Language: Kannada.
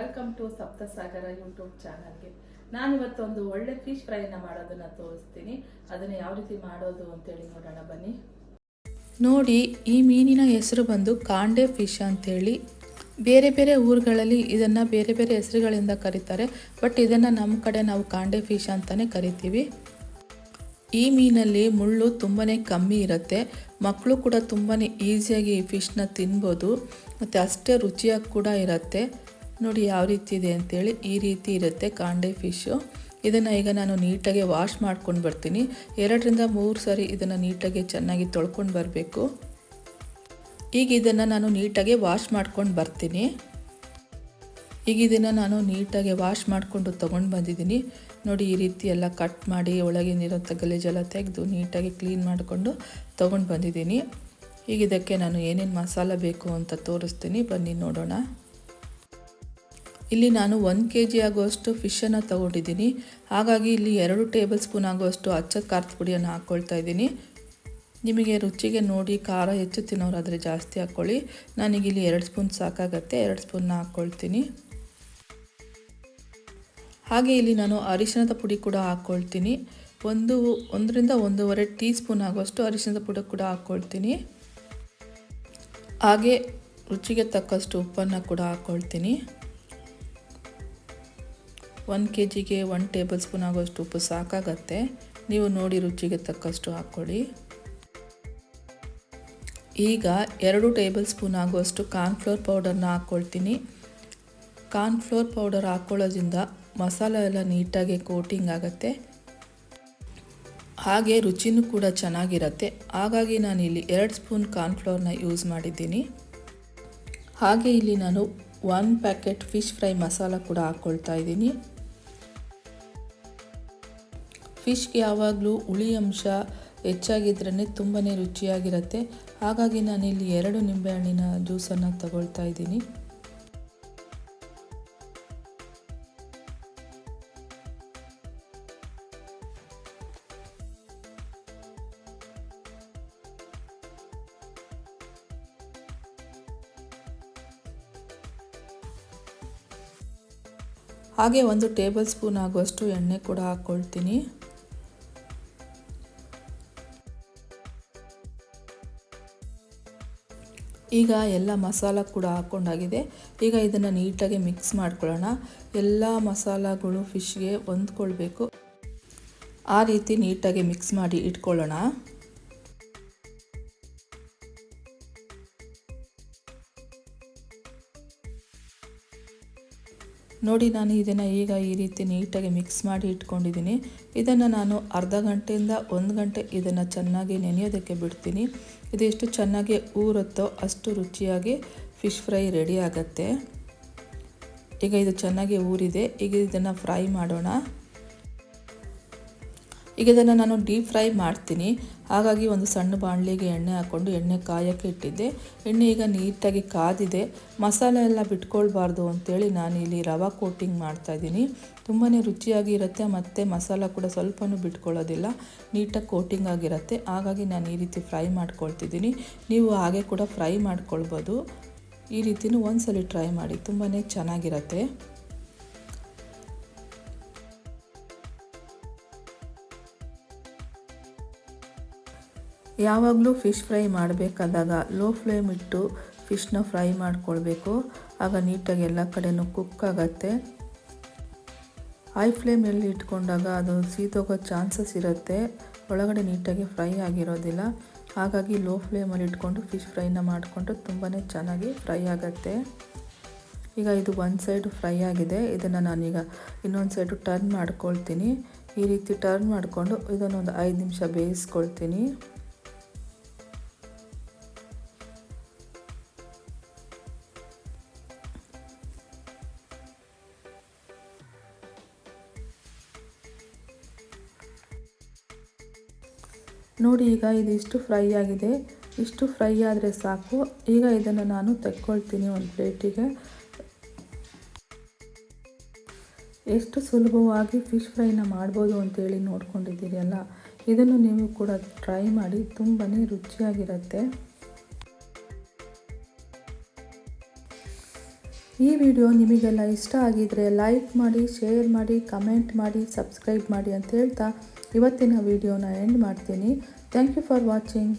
ವೆಲ್ಕಮ್ ಟು ಸಪ್ತಸಾಗರ ಯೂಟ್ಯೂಬ್ ಚಾನಲ್ಗೆ. ನಾನಿವತ್ತೊಂದು ಒಳ್ಳೆ ಫಿಶ್ ಫ್ರೈನ ಮಾಡೋದನ್ನು ತೋರಿಸ್ತೀನಿ. ಅದನ್ನು ಯಾವ ರೀತಿ ಮಾಡೋದು ಅಂತೇಳಿ ನೋಡೋಣ ಬನ್ನಿ. ನೋಡಿ, ಈ ಮೀನಿನ ಹೆಸರು ಬಂದು ಕಾಂಡೆ ಫಿಶ್ ಅಂತೇಳಿ. ಬೇರೆ ಬೇರೆ ಊರುಗಳಲ್ಲಿ ಇದನ್ನು ಬೇರೆ ಬೇರೆ ಹೆಸರುಗಳಿಂದ ಕರೀತಾರೆ. ಬಟ್ ಇದನ್ನು ನಮ್ಮ ಕಡೆ ನಾವು ಕಾಂಡೆ ಫಿಶ್ ಅಂತಲೇ ಕರಿತೀವಿ. ಈ ಮೀನಲ್ಲಿ ಮುಳ್ಳು ತುಂಬಾ ಕಮ್ಮಿ ಇರುತ್ತೆ. ಮಕ್ಕಳು ಕೂಡ ತುಂಬಾ ಈಸಿಯಾಗಿ ಈ ಫಿಶ್ನ ತಿನ್ಬೋದು ಮತ್ತು ಅಷ್ಟೇ ರುಚಿಯಾಗಿ ಕೂಡ ಇರುತ್ತೆ. ನೋಡಿ ಯಾವ ರೀತಿ ಇದೆ ಅಂತೇಳಿ. ಈ ರೀತಿ ಇರುತ್ತೆ ಕಾಂಡೆ ಫಿಶ್ಶು. ಇದನ್ನು ಈಗ ನಾನು ನೀಟಾಗಿ ವಾಶ್ ಮಾಡ್ಕೊಂಡು ಬರ್ತೀನಿ. 2 ರಿಂದ 3 ಸಾರಿ ಇದನ್ನು ನೀಟಾಗಿ ಚೆನ್ನಾಗಿ ತೊಳ್ಕೊಂಡು ಬರಬೇಕು. ಈಗ ಇದನ್ನು ನಾನು ನೀಟಾಗಿ ವಾಶ್ ಮಾಡ್ಕೊಂಡು ಬರ್ತೀನಿ. ಈಗ ಇದನ್ನು ನಾನು ನೀಟಾಗಿ ವಾಶ್ ಮಾಡಿಕೊಂಡು ತೊಗೊಂಡು ಬಂದಿದ್ದೀನಿ. ನೋಡಿ, ಈ ರೀತಿ ಎಲ್ಲ ಕಟ್ ಮಾಡಿ ಒಳಗಿನಿರೋಂಥ ಗಲೀಜೆಲ್ಲ ತೆಗೆದು ನೀಟಾಗಿ ಕ್ಲೀನ್ ಮಾಡಿಕೊಂಡು ತೊಗೊಂಡು ಬಂದಿದ್ದೀನಿ. ಈಗ ಇದಕ್ಕೆ ನಾನು ಏನೇನು ಮಸಾಲ ಬೇಕು ಅಂತ ತೋರಿಸ್ತೀನಿ, ಬನ್ನಿ ನೋಡೋಣ. ಇಲ್ಲಿ ನಾನು 1 kg ಆಗುವಷ್ಟು ಫಿಶನ್ನು ತೊಗೊಂಡಿದ್ದೀನಿ. ಹಾಗಾಗಿ ಇಲ್ಲಿ 2 ಟೇಬಲ್ ಸ್ಪೂನ್ ಆಗುವಷ್ಟು ಅಚ್ಚದ ಖಾರದ ಪುಡಿಯನ್ನು ಹಾಕ್ಕೊಳ್ತಾ ಇದ್ದೀನಿ. ನಿಮಗೆ ರುಚಿಗೆ ನೋಡಿ ಖಾರ ಹೆಚ್ಚು ತಿನ್ನೋರಾದರೆ ಜಾಸ್ತಿ ಹಾಕ್ಕೊಳ್ಳಿ. ನಾನೀಗ ಇಲ್ಲಿ 2 ಸ್ಪೂನ್ ಸಾಕಾಗತ್ತೆ, 2 ಸ್ಪೂನ್ನ ಹಾಕ್ಕೊಳ್ತೀನಿ. ಹಾಗೆ ಇಲ್ಲಿ ನಾನು ಅರಿಶಿಣದ ಪುಡಿ ಕೂಡ ಹಾಕ್ಕೊಳ್ತೀನಿ. 1 ರಿಂದ 1.5 ಟೀ ಸ್ಪೂನ್ ಆಗುವಷ್ಟು ಅರಿಶಿಣದ ಪುಡಿ ಕೂಡ ಹಾಕ್ಕೊಳ್ತೀನಿ. ಹಾಗೆ ರುಚಿಗೆ ತಕ್ಕಷ್ಟು ಉಪ್ಪನ್ನು ಕೂಡ ಹಾಕ್ಕೊಳ್ತೀನಿ. 1 kgಗೆ 1 ಟೇಬಲ್ ಸ್ಪೂನ್ ಆಗುವಷ್ಟು ಉಪ್ಪು ಸಾಕಾಗತ್ತೆ. ನೀವು ನೋಡಿ ರುಚಿಗೆ ತಕ್ಕಷ್ಟು ಹಾಕ್ಕೊಳ್ಳಿ. ಈಗ 2 ಟೇಬಲ್ ಸ್ಪೂನ್ ಆಗುವಷ್ಟು ಕಾರ್ನ್ಫ್ಲೋರ್ ಪೌಡರ್ನ ಹಾಕ್ಕೊಳ್ತೀನಿ. ಕಾರ್ನ್ಫ್ಲೋರ್ ಪೌಡರ್ ಹಾಕ್ಕೊಳ್ಳೋದ್ರಿಂದ ಮಸಾಲ ಎಲ್ಲ ನೀಟಾಗಿ ಕೋಟಿಂಗ್ ಆಗುತ್ತೆ, ಹಾಗೆ ರುಚಿನೂ ಕೂಡ ಚೆನ್ನಾಗಿರುತ್ತೆ. ಹಾಗಾಗಿ ನಾನು ಇಲ್ಲಿ 2 ಸ್ಪೂನ್ ಕಾರ್ನ್ಫ್ಲೋರ್ನ ಯೂಸ್ ಮಾಡಿದ್ದೀನಿ. ಹಾಗೆ ಇಲ್ಲಿ ನಾನು 1 ಪ್ಯಾಕೆಟ್ ಫಿಶ್ ಫ್ರೈ ಮಸಾಲ ಕೂಡ ಹಾಕ್ಕೊಳ್ತಾ ಇದ್ದೀನಿ. ಫಿಶ್ಗೆ ಯಾವಾಗಲೂ ಹುಳಿ ಅಂಶ ಹೆಚ್ಚಾಗಿದ್ರೇ ತುಂಬಾ ರುಚಿಯಾಗಿರುತ್ತೆ. ಹಾಗಾಗಿ ನಾನಿಲ್ಲಿ 2 ನಿಂಬೆಹಣ್ಣಿನ ಜ್ಯೂಸನ್ನು ತಗೊಳ್ತಾ ಇದ್ದೀನಿ. ಹಾಗೆ 1 ಟೇಬಲ್ ಸ್ಪೂನ್ ಆಗುವಷ್ಟು ಎಣ್ಣೆ ಕೂಡ ಹಾಕ್ಕೊಳ್ತೀನಿ. ಈಗ ಎಲ್ಲ ಮಸಾಲ ಕೂಡ ಹಾಕ್ಕೊಂಡಾಗಿದೆ. ಈಗ ಇದನ್ನು ನೀಟಾಗಿ ಮಿಕ್ಸ್ ಮಾಡ್ಕೊಳ್ಳೋಣ. ಎಲ್ಲ ಮಸಾಲಗಳು ಫಿಶ್ಗೆ ಹೊಂದ್ಕೊಳ್ಬೇಕು. ಆ ರೀತಿ ನೀಟಾಗಿ ಮಿಕ್ಸ್ ಮಾಡಿ ಇಟ್ಕೊಳ್ಳೋಣ. ನೋಡಿ, ನಾನು ಇದನ್ನು ಈಗ ಈ ರೀತಿ ನೀಟಾಗಿ ಮಿಕ್ಸ್ ಮಾಡಿ ಇಟ್ಕೊಂಡಿದ್ದೀನಿ. ಇದನ್ನು ನಾನು ಅರ್ಧ ಗಂಟೆಯಿಂದ 1 ಗಂಟೆ ಇದನ್ನು ಚೆನ್ನಾಗಿ ನೆನೆಯೋದಕ್ಕೆ ಬಿಡ್ತೀನಿ. ಇದು ಎಷ್ಟು ಚೆನ್ನಾಗಿ ಊರುತ್ತೋ ಅಷ್ಟು ರುಚಿಯಾಗಿ ಫಿಶ್ ಫ್ರೈ ರೆಡಿ ಆಗುತ್ತೆ. ಈಗ ಇದು ಚೆನ್ನಾಗಿ ಊರಿದೆ. ಈಗ ಇದನ್ನು ಫ್ರೈ ಮಾಡೋಣ. ಈಗ ಇದನ್ನು ನಾನು ಡೀಪ್ ಫ್ರೈ ಮಾಡ್ತೀನಿ. ಹಾಗಾಗಿ ಒಂದು ಸಣ್ಣ ಬಾಣಲಿಗೆ ಎಣ್ಣೆ ಹಾಕ್ಕೊಂಡು ಎಣ್ಣೆ ಕಾಯೋಕ್ಕೆ ಇಟ್ಟಿದ್ದೆ. ಎಣ್ಣೆ ಈಗ ನೀಟಾಗಿ ಕಾದಿದೆ. ಮಸಾಲೆ ಎಲ್ಲ ಬಿಟ್ಕೊಳ್ಬಾರ್ದು ಅಂತೇಳಿ ನಾನು ಇಲ್ಲಿ ರವೆ ಕೋಟಿಂಗ್ ಮಾಡ್ತಾಯಿದ್ದೀನಿ. ತುಂಬಾ ರುಚಿಯಾಗಿ ಇರುತ್ತೆ ಮತ್ತು ಮಸಾಲ ಕೂಡ ಸ್ವಲ್ಪನೂ ಬಿಟ್ಕೊಳ್ಳೋದಿಲ್ಲ, ನೀಟಾಗಿ ಕೋಟಿಂಗ್ ಆಗಿರುತ್ತೆ. ಹಾಗಾಗಿ ನಾನು ಈ ರೀತಿ ಫ್ರೈ ಮಾಡ್ಕೊಳ್ತಿದ್ದೀನಿ. ನೀವು ಹಾಗೆ ಕೂಡ ಫ್ರೈ ಮಾಡ್ಕೊಳ್ಬೋದು. ಈ ರೀತಿಯೂ ಒಂದ್ಸಲ ಟ್ರೈ ಮಾಡಿ, ತುಂಬಾ ಚೆನ್ನಾಗಿರುತ್ತೆ. ಯಾವಾಗಲೂ ಫಿಶ್ ಫ್ರೈ ಮಾಡಬೇಕಾದಾಗ ಲೋ ಫ್ಲೇಮ್ ಇಟ್ಟು ಫಿಶ್ನ ಫ್ರೈ ಮಾಡ್ಕೊಳ್ಬೇಕು. ಆಗ ನೀಟಾಗಿ ಎಲ್ಲ ಕಡೆಯೂ ಕುಕ್ ಆಗುತ್ತೆ. ಹೈ ಫ್ಲೇಮಲ್ಲಿ ಇಟ್ಕೊಂಡಾಗ ಅದು ಸೀದೋಗೋ ಚಾನ್ಸಸ್ ಇರುತ್ತೆ, ಒಳಗಡೆ ನೀಟಾಗಿ ಫ್ರೈ ಆಗಿರೋದಿಲ್ಲ. ಹಾಗಾಗಿ ಲೋ ಫ್ಲೇಮಲ್ಲಿ ಇಟ್ಕೊಂಡು ಫಿಶ್ ಫ್ರೈನ ಮಾಡಿಕೊಂಡ್ರೆ ತುಂಬಾ ಚೆನ್ನಾಗಿ ಫ್ರೈ ಆಗುತ್ತೆ. ಈಗ ಇದು 1 ಸೈಡ್ ಫ್ರೈ ಆಗಿದೆ. ಇದನ್ನು ನಾನೀಗ ಇನ್ನೊಂದು ಸೈಡು ಟರ್ನ್ ಮಾಡ್ಕೊಳ್ತೀನಿ. ಈ ರೀತಿ ಟರ್ನ್ ಮಾಡಿಕೊಂಡು ಇದನ್ನೊಂದು 5 ನಿಮಿಷ ಬೇಯಿಸ್ಕೊಳ್ತೀನಿ. ನೋಡಿ, ಈಗ ಇದಿಷ್ಟು ಫ್ರೈ ಆಗಿದೆ. ಇಷ್ಟು ಫ್ರೈ ಆದರೆ ಸಾಕು. ಈಗ ಇದನ್ನು ನಾನು ತೆಕ್ಕೊಳ್ತೀನಿ ಒಂದು ಪ್ಲೇಟಿಗೆ. ಎಷ್ಟು ಸುಲಭವಾಗಿ ಫಿಶ್ ಫ್ರೈನ ಮಾಡ್ಬೋದು ಅಂತೇಳಿ ನೋಡ್ಕೊಂಡಿದ್ದೀರಿ ಅಲ್ಲ. ಇದನ್ನು ನೀವು ಕೂಡ ಟ್ರೈ ಮಾಡಿ, ತುಂಬಾ ರುಚಿಯಾಗಿರುತ್ತೆ. ಈ ವಿಡಿಯೋ ನಿಮಗೆಲ್ಲ ಇಷ್ಟ ಆಗಿದರೆ ಲೈಕ್ ಮಾಡಿ, ಶೇರ್ ಮಾಡಿ, ಕಮೆಂಟ್ ಮಾಡಿ, ಸಬ್ಸ್ಕ್ರೈಬ್ ಮಾಡಿ ಅಂತ ಹೇಳ್ತಾ ಇವತ್ತಿನ ವಿಡಿಯೋನ ಎಂಡ್ ಮಾಡ್ತೀನಿ. Thank you for watching.